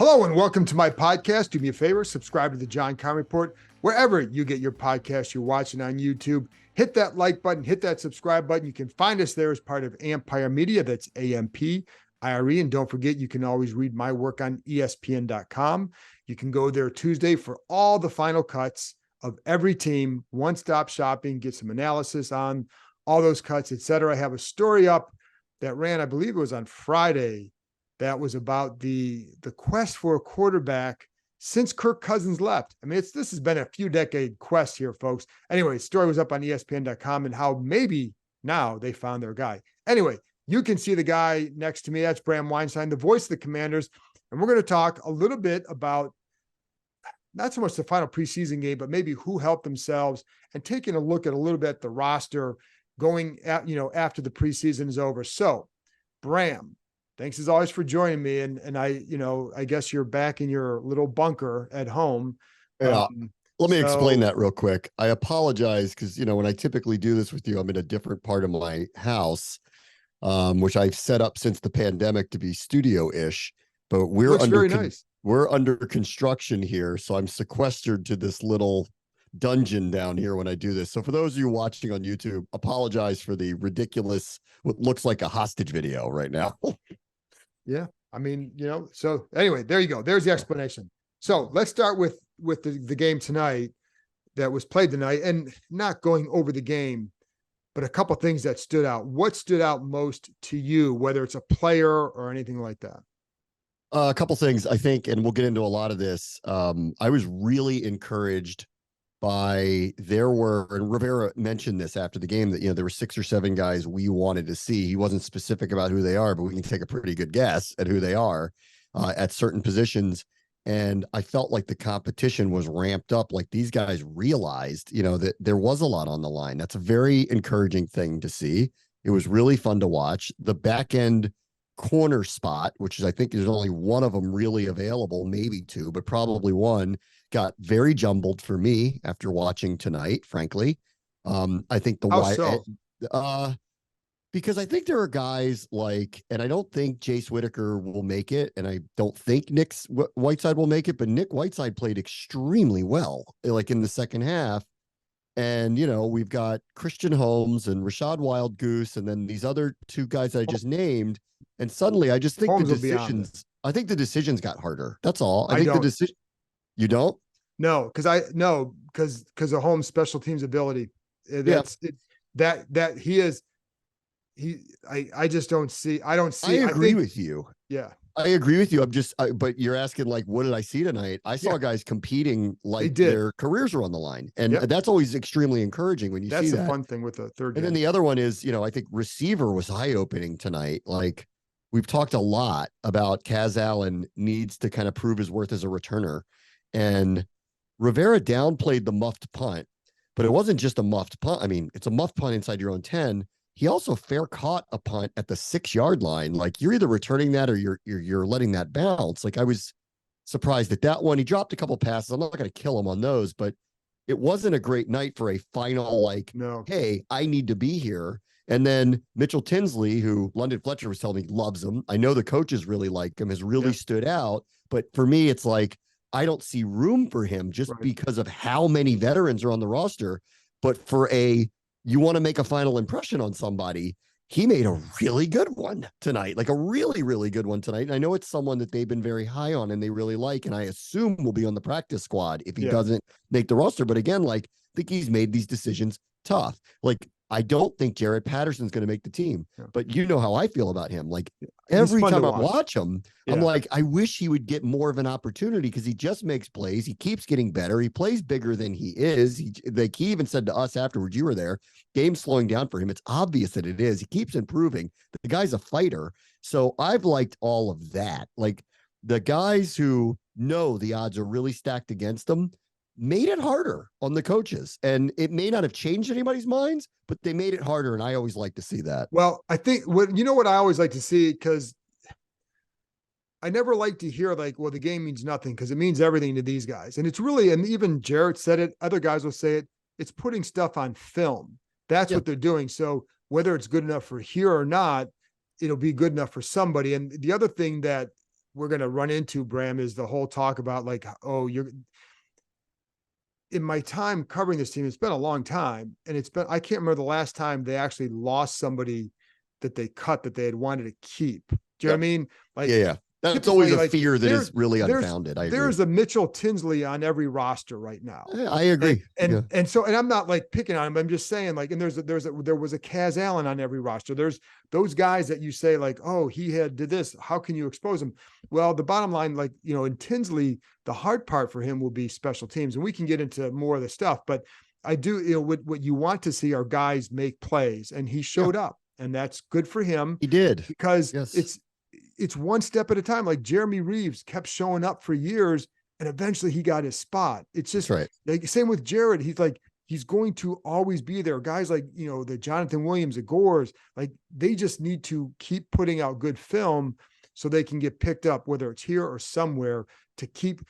Hello and welcome to my podcast. Do me a favor, subscribe to the John Keim Report wherever you get your podcast. You're watching on YouTube. Hit that like button, hit that subscribe button. You can find us there as part of Ampire Media. That's AMPIRE. And don't forget, you can always read my work on ESPN.com. You can go there Tuesday for all the final cuts of every team, one-stop shopping, get some analysis on all those cuts, etc. I have a story up that ran, I believe it was on Friday, that was about the quest for a quarterback since Kirk Cousins left. I mean, this has been a few decade quest here, folks. Anyway, the story was up on ESPN.com and how maybe now they found their guy. Anyway, you can see the guy next to me. That's Bram Weinstein, the voice of the Commanders. And we're going to talk a little bit about not so much the final preseason game, but maybe who helped themselves and taking a look at a little bit at the roster going at, after the preseason is over. So, Bram, thanks as always for joining me. And I guess you're back in your little bunker at home. Yeah. Let me explain that real quick. I apologize because, when I typically do this with you, I'm in a different part of my house, which I've set up since the pandemic to be studio-ish, but we're under construction here. So I'm sequestered to this little dungeon down here when I do this. So for those of you watching on YouTube, apologize for the ridiculous, what looks like a hostage video right now. Yeah. I mean, so anyway, there you go. There's the explanation. So let's start with the game tonight that was played tonight, and not going over the game, but a couple things that stood out. What stood out most to you, whether it's a player or anything like that? A couple things, I think, and we'll get into a lot of this. I was really encouraged by and Rivera mentioned this after the game, that, there were 6 or 7 guys we wanted to see. He wasn't specific about who they are, but we can take a pretty good guess at who they are at certain positions. And I felt like the competition was ramped up. Like these guys realized, that there was a lot on the line. That's a very encouraging thing to see. It was really fun to watch. The back end corner spot, which is, I think there's only one of them really available, maybe 2, but probably one, got very jumbled for me after watching tonight, frankly. I think because I think there are guys like, and I don't think Jace Whitaker will make it, and I don't think Nick Whiteside will make it, but Nick Whiteside played extremely well, like in the second half. And, we've got Christian Holmes and Rashad Wildgoose, and then these other 2 guys that I just named. And suddenly I just think I think the decisions got harder. That's all. I think the decision. You don't? No, because of Holmes' special teams ability. I just don't see. I don't see. I agree with you. Yeah. I agree with you. But you're asking, like, what did I see tonight? I saw guys competing like their careers are on the line. And that's always extremely encouraging when you see that. That's the fun thing with the third game. And then the other one is, I think receiver was eye-opening tonight. Like, we've talked a lot about Kaz Allen needs to kind of prove his worth as a returner. And Rivera downplayed the muffed punt, but it wasn't just a muffed punt. I mean, it's a muffed punt inside your own 10. He also fair caught a punt at the 6-yard line. Like, you're either returning that or you're letting that bounce. Like, I was surprised at that one. He dropped a couple passes. I'm not going to kill him on those, but it wasn't a great night for a final, hey, I need to be here. And then Mitchell Tinsley, who London Fletcher was telling me loves him. I know the coaches really like him, has really stood out. But for me, it's like, I don't see room for him just because of how many veterans are on the roster. But you want to make a final impression on somebody, he made a really good one tonight, like a really, really good one tonight. And I know it's someone that they've been very high on and they really like, and I assume will be on the practice squad if he doesn't make the roster. But again, I think he's made these decisions tough. Like, I don't think Jared Patterson's going to make the team, but you know how I feel about him. Like, every time I watch him, I'm like, I wish he would get more of an opportunity because he just makes plays. He keeps getting better. He plays bigger than he is. He even said to us afterwards, you were there, game's slowing down for him. It's obvious that it is. He keeps improving. The guy's a fighter. So I've liked all of that. Like, the guys who know the odds are really stacked against them made it harder on the coaches. And it may not have changed anybody's minds, but they made it harder. And I always like to see that. Well, I think what I always like to see, because I never like to hear the game means nothing, because it means everything to these guys. And it's really, and even Jarrett said it, other guys will say it, it's putting stuff on film. That's what they're doing. So whether it's good enough for here or not, it'll be good enough for somebody. And the other thing that we're going to run into, Bram, is the whole talk about like, oh, in my time covering this team, it's been a long time, and I can't remember the last time they actually lost somebody that they cut that they had wanted to keep. Do you know what I mean? Like, yeah. That's always a fear that is really unfounded. I agree. There's a Mitchell Tinsley on every roster right now. I agree. And I'm not like picking on him. I'm just saying, like, and there was a Kaz Allen on every roster. There's those guys that you say like, oh, he did this. How can you expose him? Well, the bottom line, like, in Tinsley, the hard part for him will be special teams, and we can get into more of the stuff. But I do, what you want to see are guys make plays, and he showed up, and that's good for him. He did, because it's one step at a time. Like Jeremy Reeves kept showing up for years, and eventually he got his spot. It's just right. Like same with Jared. He's going to always be there. Guys like, the Jonathan Williams, the Gores, like they just need to keep putting out good film so they can get picked up, whether it's here or somewhere, to keep.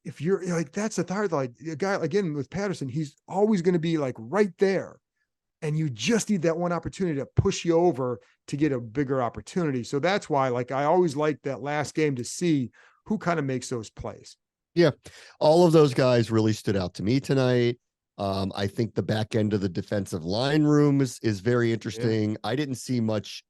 If you're like, that's the third, like a guy again with Patterson, he's always going to be like right there. And you just need that one opportunity to push you over to get a bigger opportunity. So that's why, like, I always like that last game to see who kind of makes those plays. Yeah. All of those guys really stood out to me tonight. I think the back end of the defensive line room is very interesting. Yeah. I didn't see much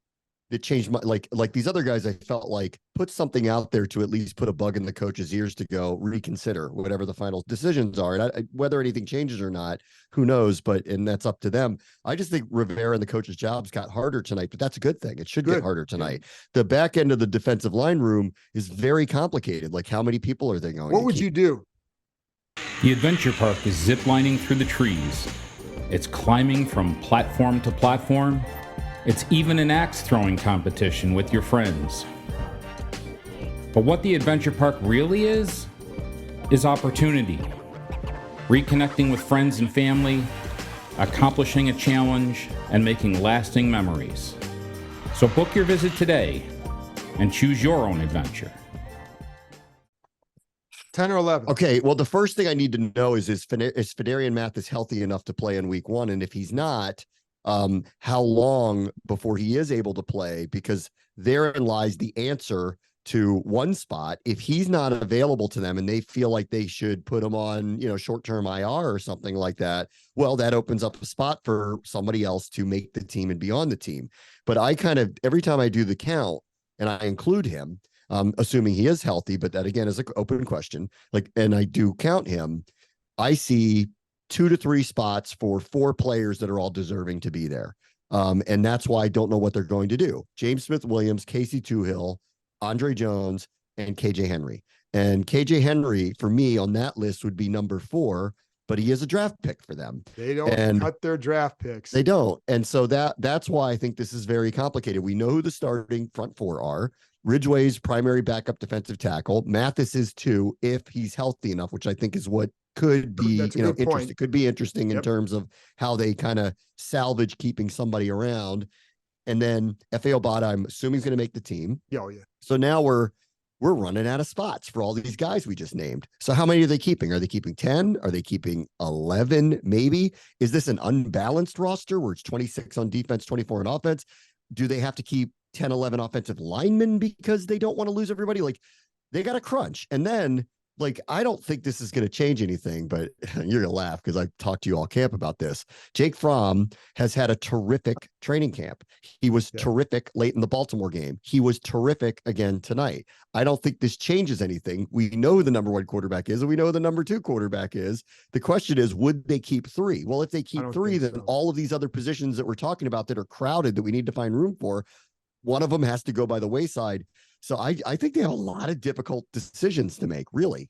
that changed my, like these other guys. I felt like put something out there to at least put a bug in the coach's ears to go reconsider whatever the final decisions are. And whether anything changes or not, who knows, and that's up to them. I just think Rivera and the coach's jobs got harder tonight, but that's a good thing. It should get harder tonight. The back end of the defensive line room is very complicated. Like, how many people are they going? What would you do? The adventure park is ziplining through the trees. It's climbing from platform to platform. It's even an axe throwing competition with your friends. But what the adventure park really is opportunity. Reconnecting with friends and family, accomplishing a challenge, and making lasting memories. So book your visit today and choose your own adventure. 10 or 11. Okay, well, the first thing I need to know is Fedarian Mathis healthy enough to play in week 1? And if he's not, how long before he is able to play? Because therein lies the answer to one spot. If he's not available to them and they feel like they should put him on, short-term IR or something like that, well, that opens up a spot for somebody else to make the team and be on the team. But I kind of, every time I do the count and I include him, assuming he is healthy, but that again is an open question, and I do count him, I see 2 to 3 spots for 4 players that are all deserving to be there. And that's why I don't know what they're going to do. James Smith-Williams, Casey Tuhill, Andre Jones, and KJ Henry. And KJ Henry, for me, on that list would be number 4, but he is a draft pick for them. They don't cut their draft picks. They don't. And so that's why I think this is very complicated. We know who the starting front 4 are. Ridgway's primary backup defensive tackle. Mathis is 2 if he's healthy enough, which I think is what could be, interesting. It could be interesting in terms of how they kind of salvage keeping somebody around. And then F.A. Obata, I'm assuming he's going to make the team. Oh, yeah. So now we're running out of spots for all these guys we just named. So how many are they keeping? Are they keeping 10? Are they keeping 11? Maybe. Is this an unbalanced roster where it's 26 on defense, 24 on offense? Do they have to keep 10, 11 offensive linemen because they don't want to lose everybody? Like, they got to crunch. And then, I don't think this is going to change anything, but you're going to laugh because I talked to you all camp about this. Jake Fromm has had a terrific training camp. He was terrific late in the Baltimore game. He was terrific again tonight. I don't think this changes anything. We know who the number 1 quarterback is, and we know who the number 2 quarterback is. The question is, would they keep 3? Well, if they keep 3, then all of these other positions that we're talking about that are crowded that we need to find room for, one of them has to go by the wayside. So I think they have a lot of difficult decisions to make, really.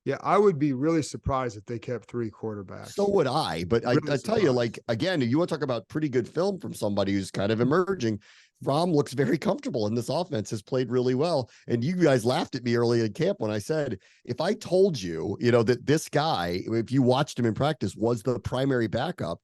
Yeah, I would be really surprised if they kept 3 quarterbacks. So would I. But really I tell you, again, you want to talk about pretty good film from somebody who's kind of emerging. Fromm looks very comfortable in this offense, has played really well. And you guys laughed at me early in camp when I said, if I told you, that this guy, if you watched him in practice, was the primary backup,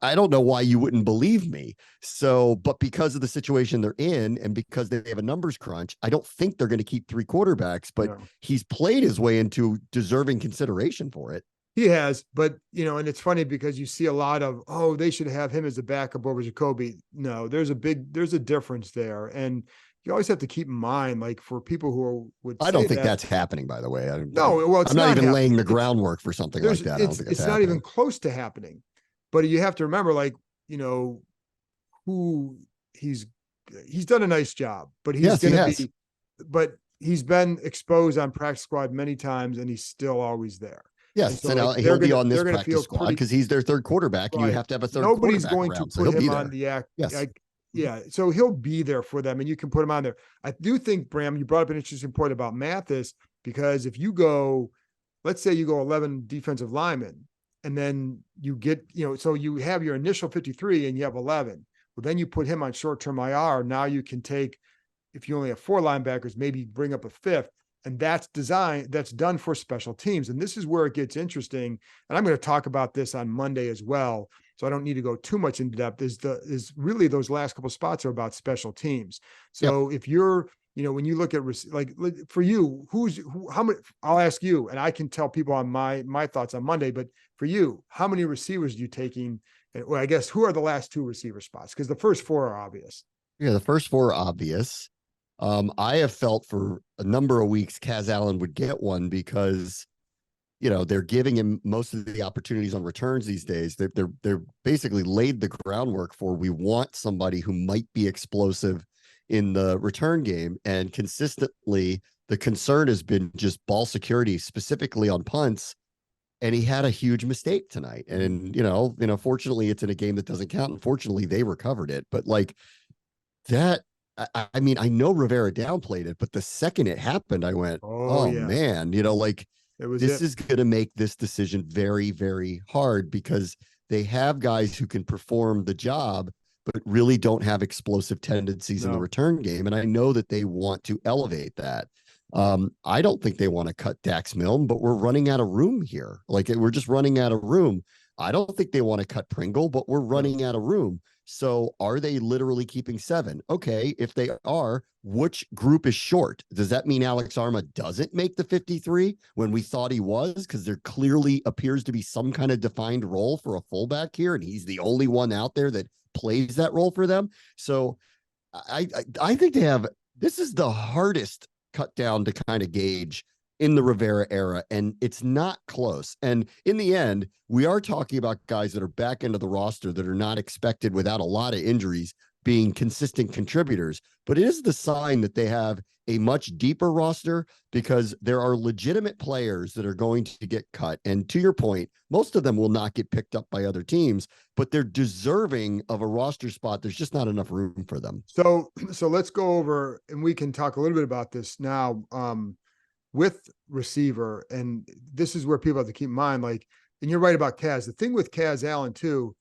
I don't know why you wouldn't believe me. So, but because of the situation they're in and because they have a numbers crunch, I don't think they're going to keep 3 quarterbacks, but he's played his way into deserving consideration for it. He has, but and it's funny because you see a lot of, oh, they should have him as a backup over Jacoby. No, there's a difference there. And you always have to keep in mind, like for people who would I don't think that's happening, by the way. No, well, it's I'm not even happening. laying the groundwork for something like that. I don't think it's not even close to happening. But you have to remember, like, who he's done a nice job, but he's he's been exposed on practice squad many times and he's still always there. Yes, and he'll be on this practice squad because he's their third quarterback, and you have to have a third quarterback. Nobody's going to put him on the act. Yeah, so he'll be there for them, and you can put him on there. I do think, Bram, you brought up an interesting point about Mathis, because if you go, let's say you go 11 defensive linemen, and then you get, so you have your initial 53 and you have 11. Well, then you put him on short-term IR. Now you can take, if you only have 4 linebackers, maybe bring up a 5th. And that's done for special teams. And this is where it gets interesting. And I'm going to talk about this on Monday as well, so I don't need to go too much into depth. Is really those last couple of spots are about special teams. So if you're, when you look at, like, for you, how many, I'll ask you, and I can tell people on my thoughts on Monday, but for you, how many receivers are you taking? Well, I guess, who are the last 2 receiver spots? Because the first 4 are obvious. Yeah, the first 4 are obvious. I have felt for a number of weeks Kaz Allen would get one because, they're giving him most of the opportunities on returns these days. They're basically laid the groundwork for, we want somebody who might be explosive in the return game. And consistently, the concern has been just ball security, specifically on punts. And he had a huge mistake tonight. And, fortunately, it's in a game that doesn't count. Unfortunately, they recovered it. But like that, I mean, I know Rivera downplayed it, but the second it happened, I went, oh man, this is going to make this decision very, very hard, because they have guys who can perform the job, but really don't have explosive tendencies in the return game. And I know that they want to elevate that. I don't think they want to cut Dax Milne, but we're running out of room here. Like, we're just running out of room. I don't think they want to cut Pringle, but we're running out of room. So are they literally keeping 7? Okay, if they are, which group is short? Does that mean Alex Arma doesn't make the 53 when we thought he was? Because there clearly appears to be some kind of defined role for a fullback here, and he's the only one out there that plays that role for them. So I think this is the hardest cut down to kind of gauge in the Rivera era, and it's not close. And in the end, we are talking about guys that are back into the roster that are not expected, without a lot of injuries, being consistent contributors. But it is the sign that they have a much deeper roster, because there are legitimate players that are going to get cut. And to your point, most of them will not get picked up by other teams, but they're deserving of a roster spot. There's just not enough room for them. So let's go over, and we can talk a little bit about this now. With receiver, and this is where people have to keep in mind, like, and you're right about Kaz. The thing with Kaz Allen too,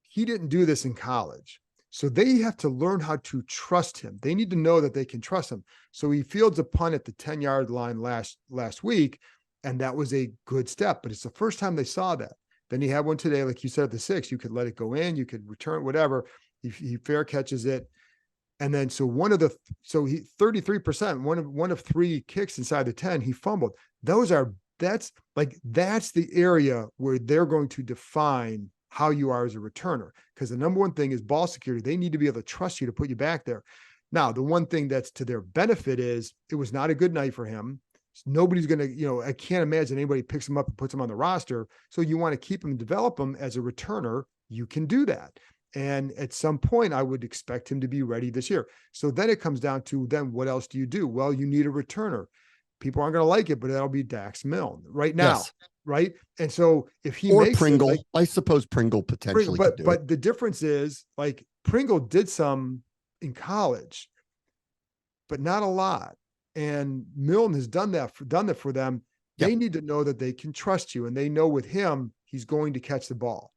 he didn't do this in college. So they have to learn how to trust him. They need to know that they can trust him. So he fields a punt at the 10-yard line last week, and that was a good step, but it's the first time they saw that. Then he had one today, like you said, at the 6, you could let it go in, you could return, whatever. He fair catches it. And then, so he 33%, one of 3 kicks inside the 10, he fumbled. That's the area where they're going to define how you are as a returner. Because the number one thing is ball security. They need to be able to trust you to put you back there. Now, the one thing that's to their benefit is it was not a good night for him. Nobody's going to, I can't imagine anybody picks him up and puts him on the roster. So you want to keep him, develop him as a returner. You can do that. And at some point, I would expect him to be ready this year. So then it comes down to, then what else do you do? Well, you need a returner. People aren't going to like it, but that'll be Dax Milne right now, right? And so if he makes Pringle, it, I suppose Pringle potentially could do but the difference is, like, Pringle did some in college, but not a lot. And Milne has done that for them. They need to know that they can trust you, and they know with him, he's going to catch the ball.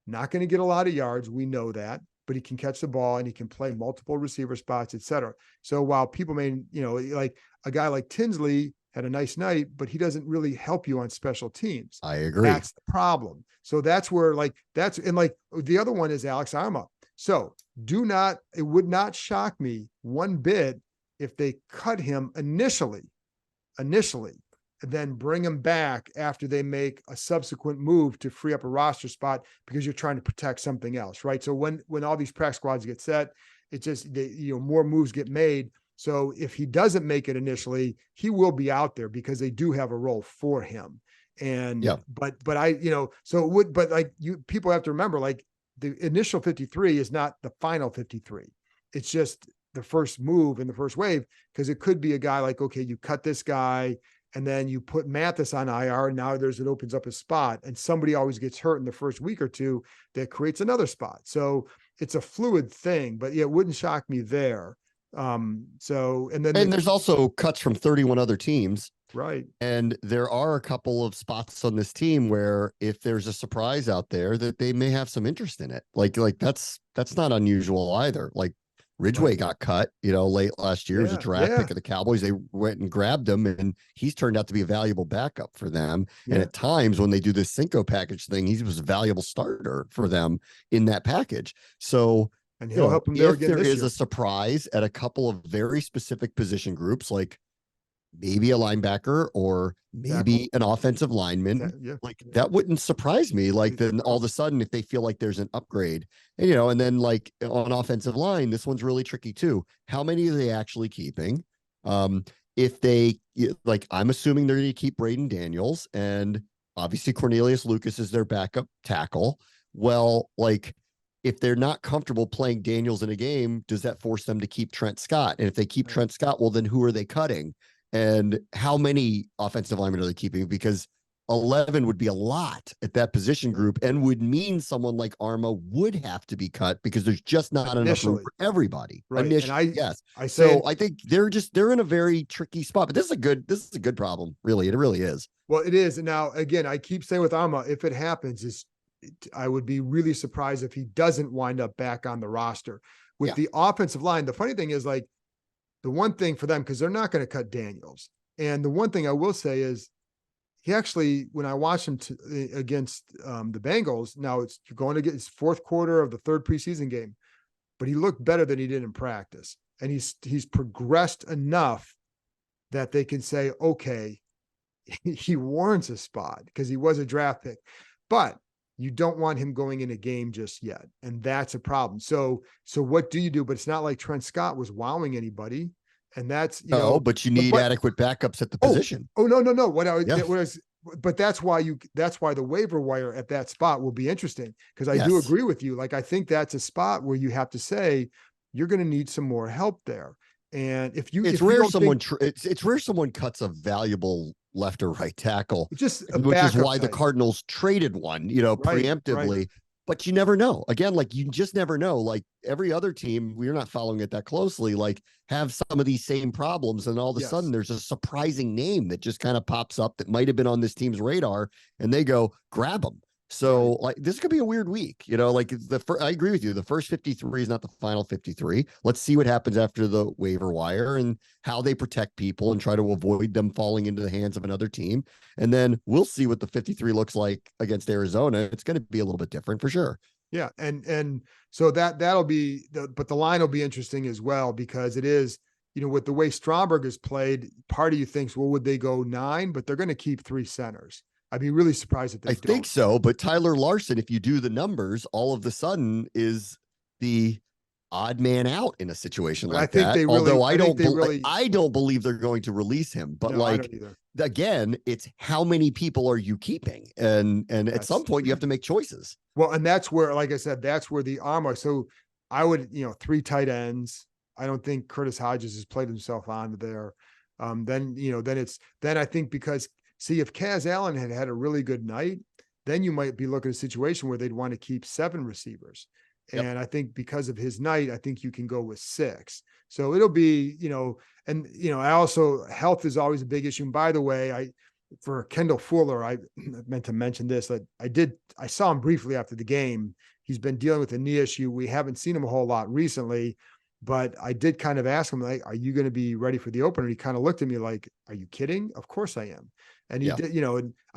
Not going to get a lot of yards. We know that, but he can catch the ball and he can play multiple receiver spots, et cetera. So while people may, like a guy like Tinsley had a nice night, but he doesn't really help you on special teams. I agree. That's the problem. So that's where, the other one is Alex Arma. So it would not shock me one bit if they cut him initially. And then bring him back after they make a subsequent move to free up a roster spot because you're trying to protect something else, right? So when all these practice squads get set, it just more moves get made. So if he doesn't make it initially, he will be out there because they do have a role for him. And but people have to remember, like, the initial 53 is not the final 53. It's just the first move in the first wave, because it could be a guy like, okay, you cut this guy and then you put Mathis on IR, and now it opens up a spot, and somebody always gets hurt in the first week or two that creates another spot. So it's a fluid thing, but it wouldn't shock me there. And there's also cuts from 31 other teams. Right. And there are a couple of spots on this team where if there's a surprise out there that they may have some interest in it. Like that's not unusual either. Like Ridgeway got cut, late last year as a draft pick of the Cowboys. They went and grabbed him, and he's turned out to be a valuable backup for them. Yeah. And at times when they do this Cinco package thing, he was a valuable starter for them in that package. So, and he'll help them there again. If there is a surprise at a couple of very specific position groups, like maybe a linebacker or maybe an offensive lineman, that wouldn't surprise me. Like, then all of a sudden, if they feel like there's an upgrade, and then like on offensive line, this one's really tricky too. How many are they actually keeping? If they I'm assuming they're going to keep Braden Daniels, and obviously Cornelius Lucas is their backup tackle. Well, like, if they're not comfortable playing Daniels in a game, does that force them to keep Trent Scott? And if they keep Trent Scott, well, then who are they cutting? And how many offensive linemen are they keeping? Because 11 would be a lot at that position group, and would mean someone like Arma would have to be cut because there's just not enough room for everybody. Right. I think they're in a very tricky spot, but this is a good problem. Really. It really is. Well, it is. And now, again, I keep saying with Arma, if it happens, I would be really surprised if he doesn't wind up back on the roster. With the offensive line, the funny thing is, like, the one thing for them, because they're not going to cut Daniels. And the one thing I will say is, he actually, when I watched him against the Bengals, now it's going to get his fourth quarter of the third preseason game, but he looked better than he did in practice. And he's progressed enough that they can say, okay, he warrants a spot because he was a draft pick. But you don't want him going in a game just yet. And that's a problem. So what do you do? But it's not like Trent Scott was wowing anybody. And that's, but you need adequate backups at the position. No. But that's why the waiver wire at that spot will be interesting. Cause I do agree with you. Like, I think that's a spot where you have to say, you're going to need some more help there. And it's rare someone cuts a valuable left or right tackle, which is why the Cardinals traded one, preemptively. Right. But you never know. Again, like, you just never know. Like, every other team, we're not following it that closely, like, have some of these same problems, and all of a sudden there's a surprising name that just kind of pops up that might have been on this team's radar, and they go grab them. So, like, this could be a weird week, like I agree with you. The first 53 is not the final 53. Let's see what happens after the waiver wire and how they protect people and try to avoid them falling into the hands of another team. And then we'll see what the 53 looks like against Arizona. It's going to be a little bit different for sure. Yeah. And so that'll be but the line will be interesting as well, because it is, with the way Stromberg has played, part of you thinks, well, would they go 9? But they're going to keep 3 centers. I'd be really surprised if they don't. Think so, but Tyler Larson, if you do the numbers, all of the sudden is the odd man out in a situation like that. I don't believe they're going to release him, but again, it's how many people are you keeping? And at some point you have to make choices. Well, and that's where, like I said, that's where the armor. So I would, 3 tight ends. I don't think Curtis Hodges has played himself onto there. Then I think, because see, if Kaz Allen had a really good night, then you might be looking at a situation where they'd want to keep 7 receivers. And I think because of his night, I think you can go with 6. So it'll be, I also, health is always a big issue. And by the way, for Kendall Fuller, I meant to mention this, that I saw him briefly after the game. He's been dealing with a knee issue. We haven't seen him a whole lot recently, but I did kind of ask him, like, are you going to be ready for the opener? He kind of looked at me like, are you kidding? Of course I am. And he did,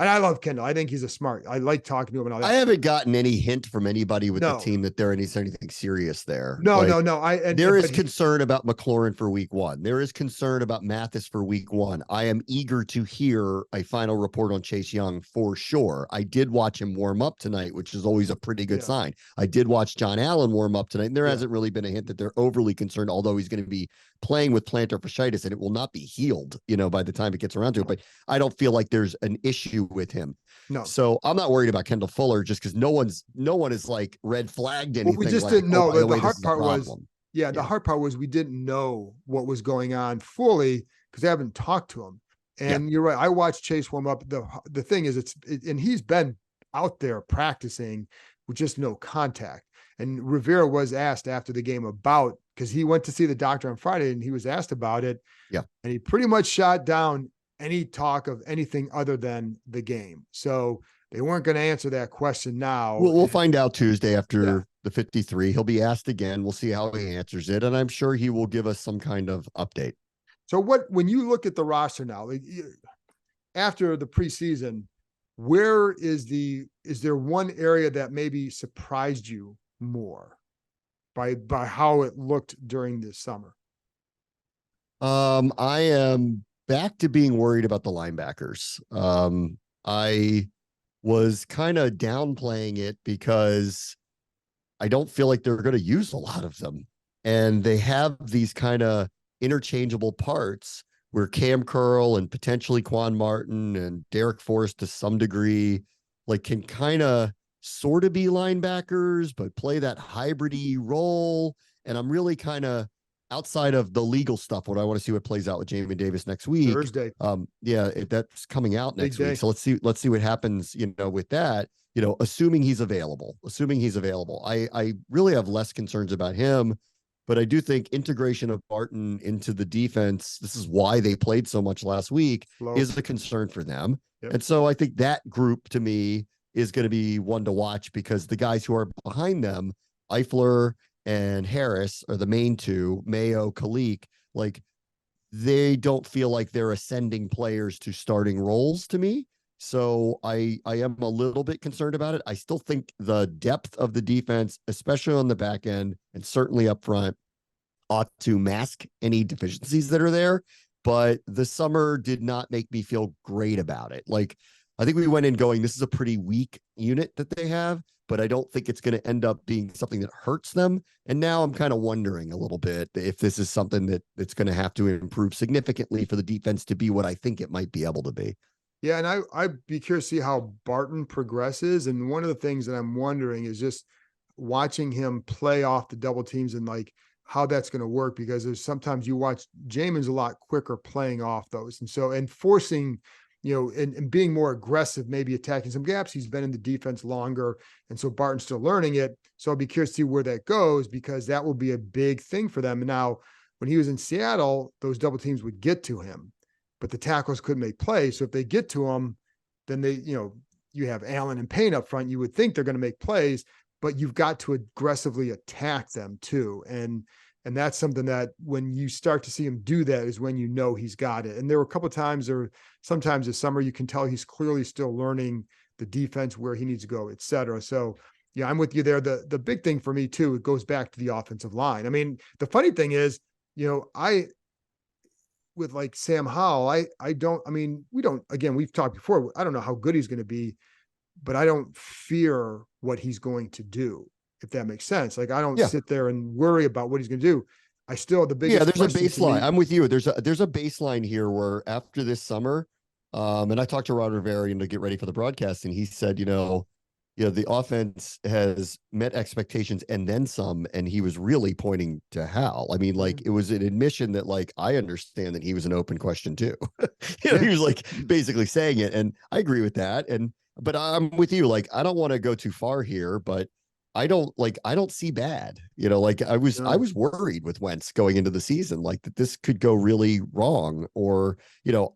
and I love Kendall. I think he's a smart. I like talking to him and all that. I haven't gotten any hint from anybody with the No. team that there is anything serious there. No, Like, no. There is concern about McLaurin for week 1. There is concern about Mathis for week 1. I am eager to hear a final report on Chase Young for sure. I did watch him warm up tonight, which is always a pretty good sign. I did watch John Allen warm up tonight, and there hasn't really been a hint that they're overly concerned, although he's going to be playing with plantar fasciitis and it will not be healed, by the time it gets around to it. But I don't feel like there's an issue with him. No. So I'm not worried about Kendall Fuller just because no one is like red flagged anything. Well, we just like, didn't know. by the The hard part was, yeah, the hard part was we didn't know what was going on fully because I haven't talked to him. And you're right. I watched Chase warm up. The thing is, and he's been out there practicing with just no contact. And Rivera was asked after the game about, because he went to see the doctor on Friday and he was asked about it. Yeah. And he pretty much shot down any talk of anything other than the game. So they weren't going to answer that question now. We'll find out Tuesday after the 53. He'll be asked again. We'll see how he answers it. And I'm sure he will give us some kind of update. So when you look at the roster now, after the preseason, is there one area that maybe surprised you more by how it looked during this summer? I am back to being worried about the linebackers. I was kind of downplaying it because I don't feel like they're going to use a lot of them. And they have these kind of interchangeable parts where Cam Curl and potentially Quan Martin and Derek Forrest to some degree, like, can kind of sort of be linebackers, but play that hybridy role. And I'm really kind of outside of the legal stuff. What I want to see what plays out with Jamie Davis next week. Thursday. That's coming out Big next day. week. So let's see what happens, with that, assuming he's available, I really have less concerns about him, but I do think integration of Barton into the defense, this is why they played so much last week, is a concern for them. Yep. And so I think that group to me is going to be one to watch because the guys who are behind them, Eifler and Harris, are the main two, Mayo, Kalik, like, they don't feel like they're ascending players to starting roles to me. So I am a little bit concerned about it. I still think the depth of the defense, especially on the back end and certainly up front, ought to mask any deficiencies that are there. But the summer did not make me feel great about it. Like, I think we went in going, this is a pretty weak unit that they have, but I don't think it's going to end up being something that hurts them. And now I'm kind of wondering a little bit if this is something that's going to have to improve significantly for the defense to be what I think it might be able to be. Yeah, and I'd be curious to see how Barton progresses. And one of the things that I'm wondering is just watching him play off the double teams and like how that's going to work, because there's sometimes you watch Jamin's a lot quicker playing off those. And so, and forcing, and being more aggressive, maybe attacking some gaps. He's been in the defense longer. And so Barton's still learning it. So I'll be curious to see where that goes, because that will be a big thing for them. And now when he was in Seattle, those double teams would get to him, but the tackles couldn't make plays. So if they get to him, then you have Allen and Payne up front. You would think they're going to make plays, but you've got to aggressively attack them too. And that's something that when you start to see him do that is when he's got it. And there were a couple of times, or sometimes this summer, you can tell he's clearly still learning the defense, where he needs to go, et cetera. So yeah, I'm with you there. The big thing for me too, it goes back to the offensive line. I mean, the funny thing is, with like Sam Howell, we've talked before, I don't know how good he's going to be, but I don't fear what he's going to do, if that makes sense. Like, I don't sit there and worry about what he's going to do. I still, the biggest, there's a baseline. I'm with you. There's a baseline here where after this summer, and I talked to Rod Rivera to get ready for the broadcast, and he said, the offense has met expectations and then some, and he was really pointing to Hal. I mean, like, it was an admission that, like, I understand that he was an open question too. He was like basically saying it, and I agree with that. But I'm with you. Like, I don't want to go too far here, but I don't see bad, I was worried with Wentz going into the season, like, that this could go really wrong, or,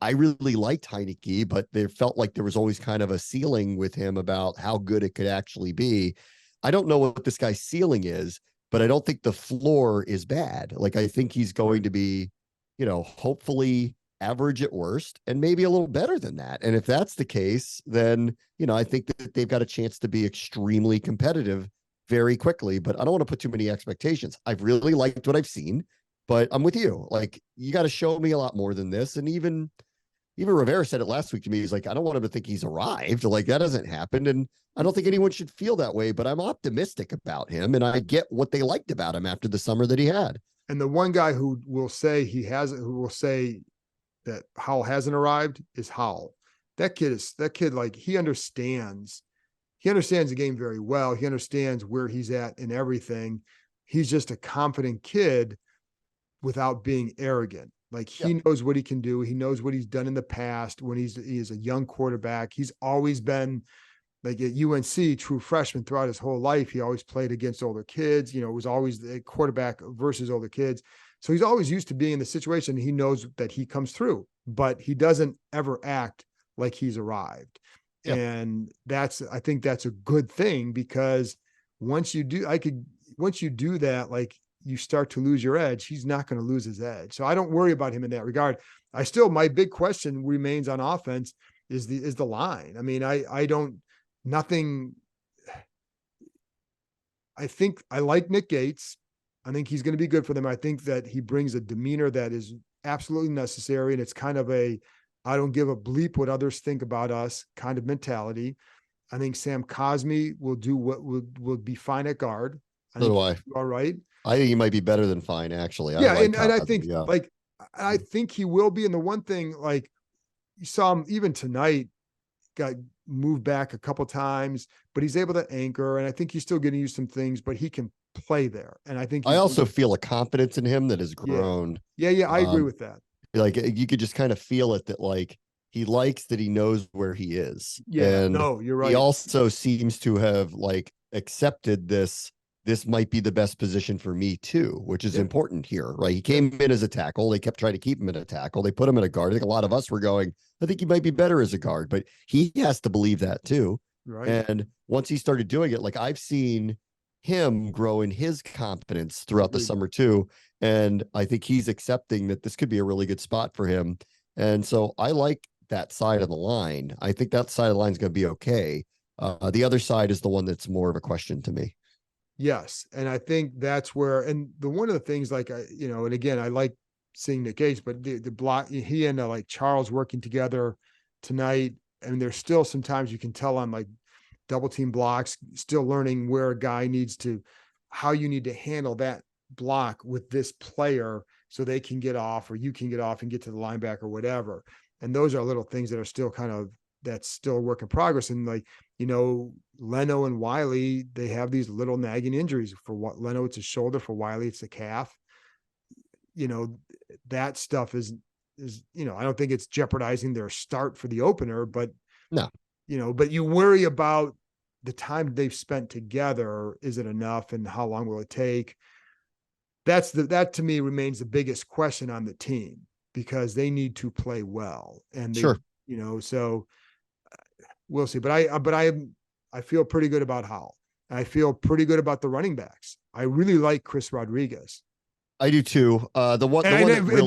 I really liked Heineke, but there felt like there was always kind of a ceiling with him about how good it could actually be. I don't know what this guy's ceiling is, but I don't think the floor is bad. Like, I think he's going to be, hopefully average at worst, and maybe a little better than that. And if that's the case, then, I think that they've got a chance to be extremely competitive very quickly, but I don't want to put too many expectations. I've really liked what I've seen, but I'm with you. Like, you got to show me a lot more than this. And even Rivera said it last week to me. He's like, I don't want him to think he's arrived. Like, that hasn't happened. And I don't think anyone should feel that way, but I'm optimistic about him. And I get what they liked about him after the summer that he had. And the one guy who will say that Howell hasn't arrived is Howell. That kid, like, he understands the game very well. He understands where he's at in everything. He's just a confident kid without being arrogant. Like, he knows what he can do. He knows what he's done in the past when he is a young quarterback. He's always been, like, at UNC, true freshman throughout his whole life. He always played against older kids. It was always the quarterback versus older kids. So he's always used to being in the situation. He knows that he comes through, but he doesn't ever act like he's arrived. Yep. And I think that's a good thing, because once you do that, like, you start to lose your edge. He's not going to lose his edge. So I don't worry about him in that regard. My big question remains on offense is the line. I mean, I think I like Nick Gates. I think he's going to be good for them. I think that he brings a demeanor that is absolutely necessary. And it's kind of I don't give a bleep what others think about us kind of mentality. I think Sam Cosmi will do what will be fine at guard. So do I. All right. I think he might be better than fine, actually. Yeah. And I think, I think he will be. And the one thing, like, you saw him even tonight, got moved back a couple times, but he's able to anchor. And I think he's still getting used to some things, but he can play there. And I think I also feel a confidence in him that has grown. Yeah. I agree with that. Like, you could just kind of feel it, that, like, he likes that he knows where he is. Yeah. And no, you're right. He also seems to have, like, accepted this might be the best position for me too, which is important here, right? He came in as a tackle. They kept trying to keep him in a tackle. They put him in a guard. I think a lot of us were going, I think he might be better as a guard, but he has to believe that too. Right. And once he started doing it, like, I've seen him grow in his confidence throughout the summer too. And I think he's accepting that this could be a really good spot for him. And so I like that side of the line. I think that side of the line is going to be okay. The other side is the one that's more of a question to me. Yes. And I think that's where, and one of the things, like, and again, I like seeing Nick Gates, but the block, he and like Charles working together tonight. And there's still sometimes you can tell on, like, double team blocks, still learning where a guy how you need to handle that block with this player so they can get off, or you can get off and get to the linebacker, whatever. And those are little things that are still that's still a work in progress. And, like, Leno and Wiley, they have these little nagging injuries. For what Leno, it's a shoulder. For Wiley, it's a calf. That stuff is, I don't think it's jeopardizing their start for the opener, but no, but you worry about the time they've spent together. Is it enough? And how long will it take? That to me remains the biggest question on the team, because they need to play well. And sure, so we'll see. But I feel pretty good about Howell. I feel pretty good about the running backs. I really like Chris Rodriguez. I do too. And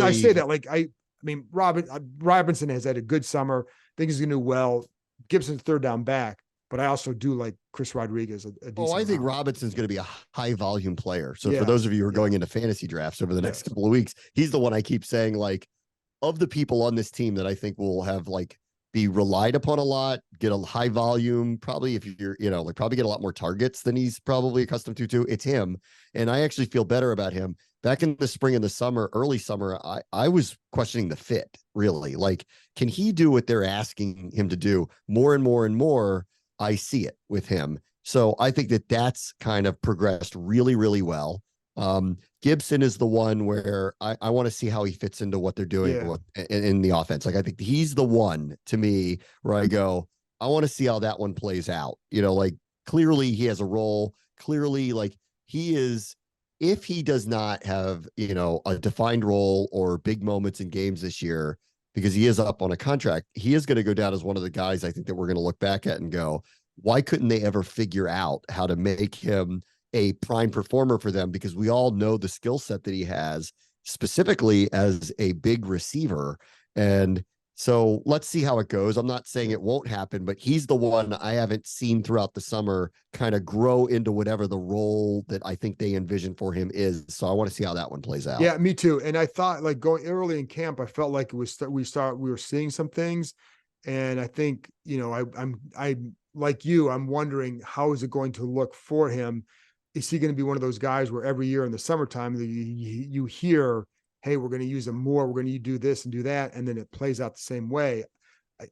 I say that, like, I mean, Robinson has had a good summer. I think he's going to do well. Gibson's third down back, but I also do like Chris Rodriguez. I think Robinson's going to be a high volume player. So for those of you who are going into fantasy drafts over the next couple of weeks, he's the one I keep saying, like, of the people on this team that I think will have, like, be relied upon a lot, get a high volume, probably, if you're, probably get a lot more targets than he's probably accustomed to, it's him. And I actually feel better about him. Back in the spring and the summer, early summer, I was questioning the fit, really. Like, can he do what they're asking him to do? More and more and more, I see it with him. So I think that's kind of progressed really, really well. Gibson is the one where I want to see how he fits into what they're doing in the offense. Like, I think he's the one, to me, where I go, I want to see how that one plays out. Like, clearly he has a role. Clearly, like, he is, if he does not have, a defined role or big moments in games this year, because he is up on a contract, he is going to go down as one of the guys I think that we're going to look back at and go, why couldn't they ever figure out how to make him a prime performer for them? Because we all know the skill set that he has, specifically as a big receiver. And so let's see how it goes. I'm not saying it won't happen, but he's the one I haven't seen throughout the summer kind of grow into whatever the role that I think they envision for him is. So I want to see how that one plays out. Yeah, me too. And I thought like going early in camp, I felt like it was we were seeing some things, and I think I like you. I'm wondering how is it going to look for him. Is he going to be one of those guys where every year in the summertime you hear, hey, we're going to use him more, we're going to do this and do that, and then it plays out the same way?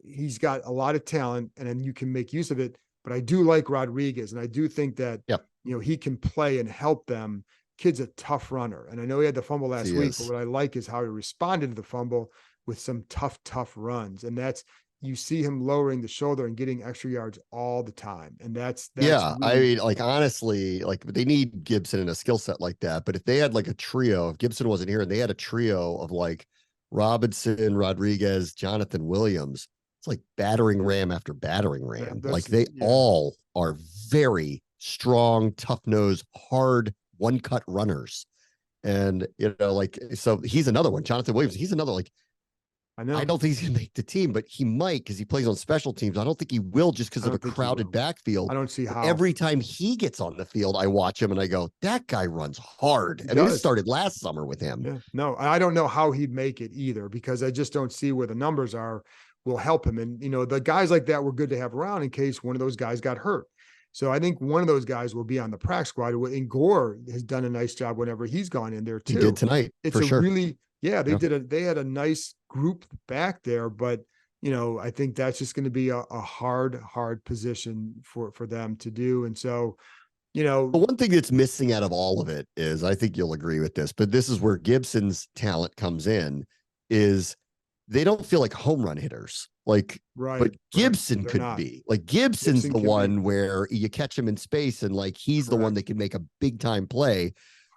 He's got a lot of talent, and then you can make use of it. But I do like Rodriguez, and I do think that he can play and help them. Kid's a tough runner, and I know he had the fumble last week, but what I like is how he responded to the fumble with some tough runs, and that's you see him lowering the shoulder and getting extra yards all the time, and that's really, I mean, like honestly, like they need Gibson in a skill set like that. But if they had like a trio, if Gibson wasn't here and they had a trio of like Robinson, Rodriguez, Jonathan Williams, it's like battering ram after battering ram. Like they all are very strong, tough-nosed, hard one-cut runners. And, like, so he's another one. Jonathan Williams, he's another, like, I don't think he's going to make the team, but he might because he plays on special teams. I don't think he will just because of a crowded backfield. I don't see how. Every time he gets on the field, I watch him and I go, that guy runs hard. I mean, it started last summer with him. Yeah. No, I don't know how he'd make it either because I just don't see where the numbers will help him. And, the guys like that were good to have around in case one of those guys got hurt. So I think one of those guys will be on the practice squad. And Gore has done a nice job whenever he's gone in there too. He did tonight. It's for sure. Really, they had a nice group back there, but I think that's just going to be a hard position for them to do. And so, the one thing that's missing out of all of it is, I think you'll agree with this, but this is where Gibson's talent comes in, is they don't feel like home run hitters. Like, but Gibson could be. Like Gibson's the one where you catch him in space and like he's the one that can make a big time play.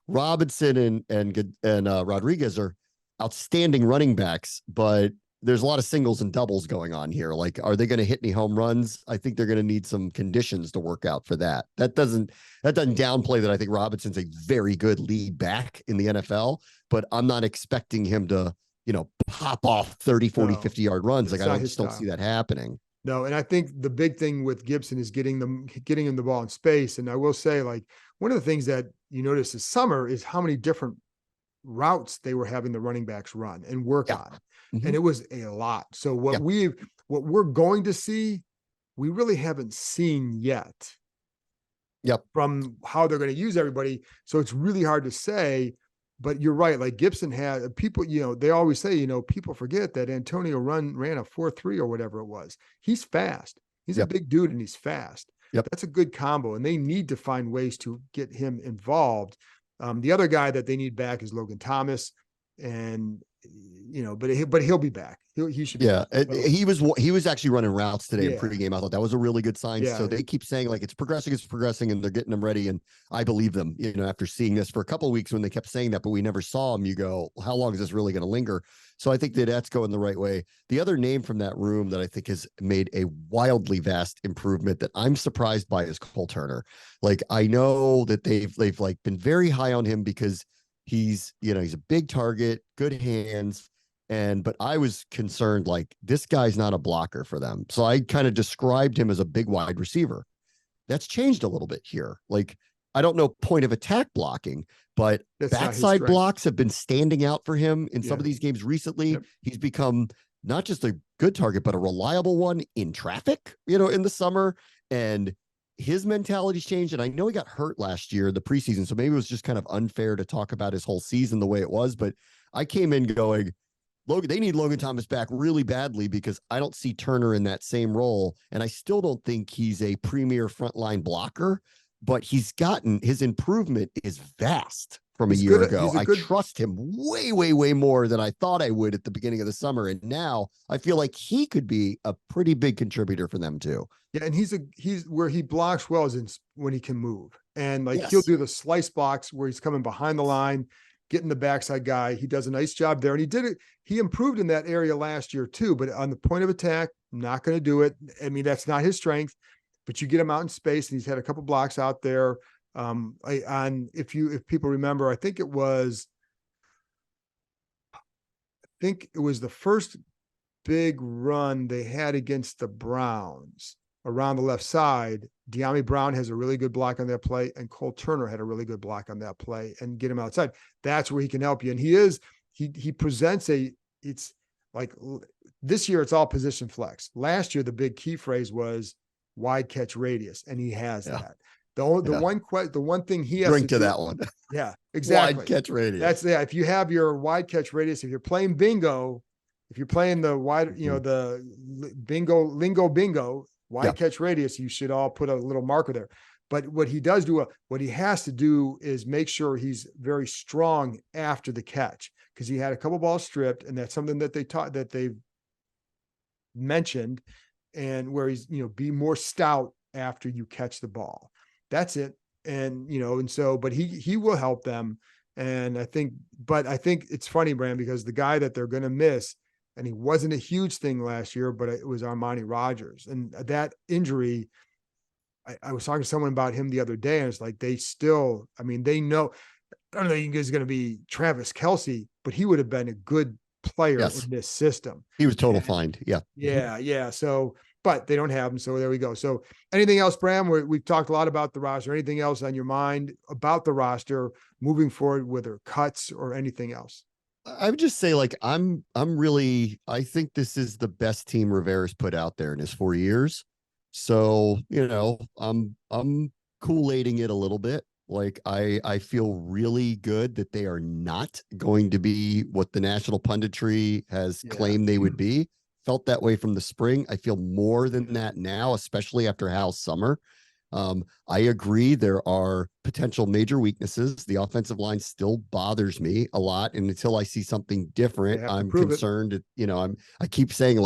Robinson and Rodriguez are outstanding running backs, but there's a lot of singles and doubles going on here. Like, are they going to hit any home runs? I think they're going to need some conditions to work out for that. That doesn't downplay that I think Robinson's a very good lead back in the NFL, but I'm not expecting him to pop off 30, 40, 50-yard runs. Like, I just don't see that happening. No, and I think the big thing with Gibson is getting him the ball in space. And I will say, like, one of the things that you notice this summer is how many different routes they were having the running backs run and work on. Mm-hmm. And it was a lot. So what we're going to see, we really haven't seen yet. From how they're going to use everybody. So it's really hard to say. But you're right. Like Gibson had people, they always say, people forget that Antonio ran a 4.3 or whatever it was. He's fast. He's a big dude and he's fast. That's a good combo. And they need to find ways to get him involved. The other guy that they need back is Logan Thomas. And, but he'll be back. He should be back. He was actually running routes today in pregame. I thought that was a really good sign. So they keep saying like it's progressing and they're getting them ready. And I believe them, after seeing this for a couple of weeks when they kept saying that, but we never saw him. You go, how long is this really going to linger? So I think that's going the right way. The other name from that room that I think has made a wildly vast improvement that I'm surprised by is Cole Turner. Like, I know that they've like been very high on him because he's a big target, good hands. But I was concerned, like, this guy's not a blocker for them. So I kind of described him as a big wide receiver. That's changed a little bit here. Like, I don't know point of attack blocking, but backside blocks have been standing out for him in some of these games recently. He's become not just a good target, but a reliable one in traffic, in the summer. And his mentality's changed. And I know he got hurt last year in the preseason, so maybe it was just kind of unfair to talk about his whole season the way it was. But I came in going, they need Logan Thomas back really badly because I don't see Turner in that same role. And I still don't think he's a premier frontline blocker, but his improvement is vast from a year ago. I trust him way, way, way more than I thought I would at the beginning of the summer. And now I feel like he could be a pretty big contributor for them too. Yeah. And he's where he blocks well is when he can move. And like he'll do the slice blocks where he's coming behind the line, getting the backside guy. He does a nice job there. And he did it. He improved in that area last year too, but on the point of attack, not going to do it. I mean, that's not his strength, but you get him out in space and he's had a couple blocks out there. If people remember, I think it was the first big run they had against the Browns around the left side, De'Ami Brown has a really good block on that play, and Cole Turner had a really good block on that play, and get him outside. That's where he can help you. And he presents it's like this year, it's all position flex. Last year, the big key phrase was wide catch radius, and he has that. The one thing he has Drink to to do, that one. Yeah, exactly. Wide catch radius. That's if you have your wide catch radius, if you're playing bingo, if you're playing the wide, the bingo, wide catch radius, you should all put a little marker there. But what he has to do is make sure he's very strong after the catch, because he had a couple balls stripped, and that's something that they've mentioned, and where he's, be more stout after you catch the ball. That's it. And, but he will help them. And I think it's funny, Bram, because the guy that they're going to miss, and he wasn't a huge thing last year, but it was Armani Rogers. And that injury, I was talking to someone about him the other day, and it's like, they know, I don't think he's going to be Travis Kelce, but he would have been a good player in this system. He was total find. Yeah. Yeah. So, but they don't have him. So there we go. So anything else, Bram? We've talked a lot about the roster. Anything else on your mind about the roster moving forward, whether cuts or anything else? I would just say, I think this is the best team Rivera's put out there in his 4 years. So, I'm Kool-Aiding it a little bit. Like, I feel really good that they are not going to be what the national punditry has claimed they would be. Felt that way from the spring. I feel more than that now, especially after Hal's summer. I agree there are potential major weaknesses. The offensive line still bothers me a lot, and until I see something different, I'm concerned. I keep saying,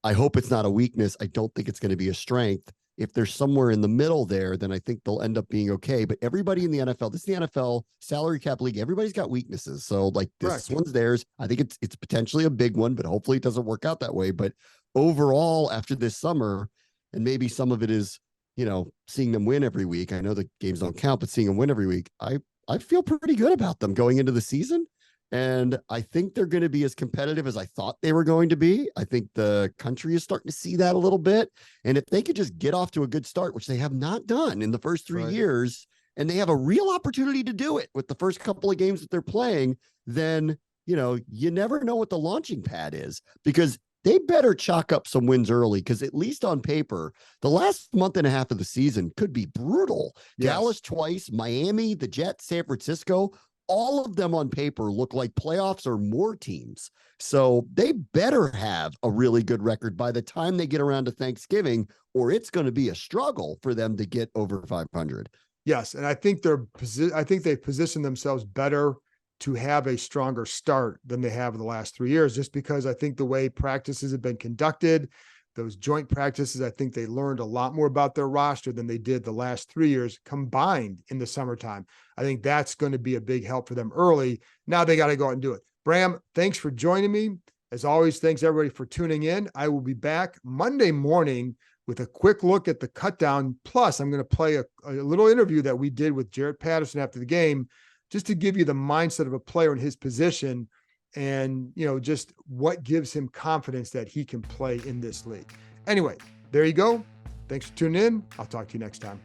I hope it's not a weakness. I don't think it's going to be a strength. If there's somewhere in the middle there, then I think they'll end up being okay. But everybody in the NFL, this is the NFL salary cap league, everybody's got weaknesses. So this one's theirs. I think it's potentially a big one, but hopefully it doesn't work out that way. But overall, after this summer, and maybe some of it is, seeing them win every week. I know the games don't count, but seeing them win every week, I feel pretty good about them going into the season. And I think they're going to be as competitive as I thought they were going to be. I think the country is starting to see that a little bit. And if they could just get off to a good start, which they have not done in the first 3 years, and they have a real opportunity to do it with the first couple of games that they're playing, then, you never know what the launching pad is, because they better chalk up some wins early, because at least on paper, the last month and a half of the season could be brutal. Yes. Dallas twice, Miami, the Jets, San Francisco, all of them on paper look like playoffs or more teams. So they better have a really good record by the time they get around to Thanksgiving, or it's going to be a struggle for them to get over 500. Yes. And I think they've positioned themselves better to have a stronger start than they have in the last 3 years, just because I think the way practices have been conducted, those joint practices, I think they learned a lot more about their roster than they did the last 3 years combined in the summertime. I think that's going to be a big help for them early. Now they got to go out and do it. Bram, thanks for joining me. As always, thanks everybody for tuning in. I will be back Monday morning with a quick look at the cutdown. Plus, I'm going to play a little interview that we did with Jarrett Patterson after the game, just to give you the mindset of a player in his position, and, just what gives him confidence that he can play in this league. Anyway, there you go. Thanks for tuning in. I'll talk to you next time.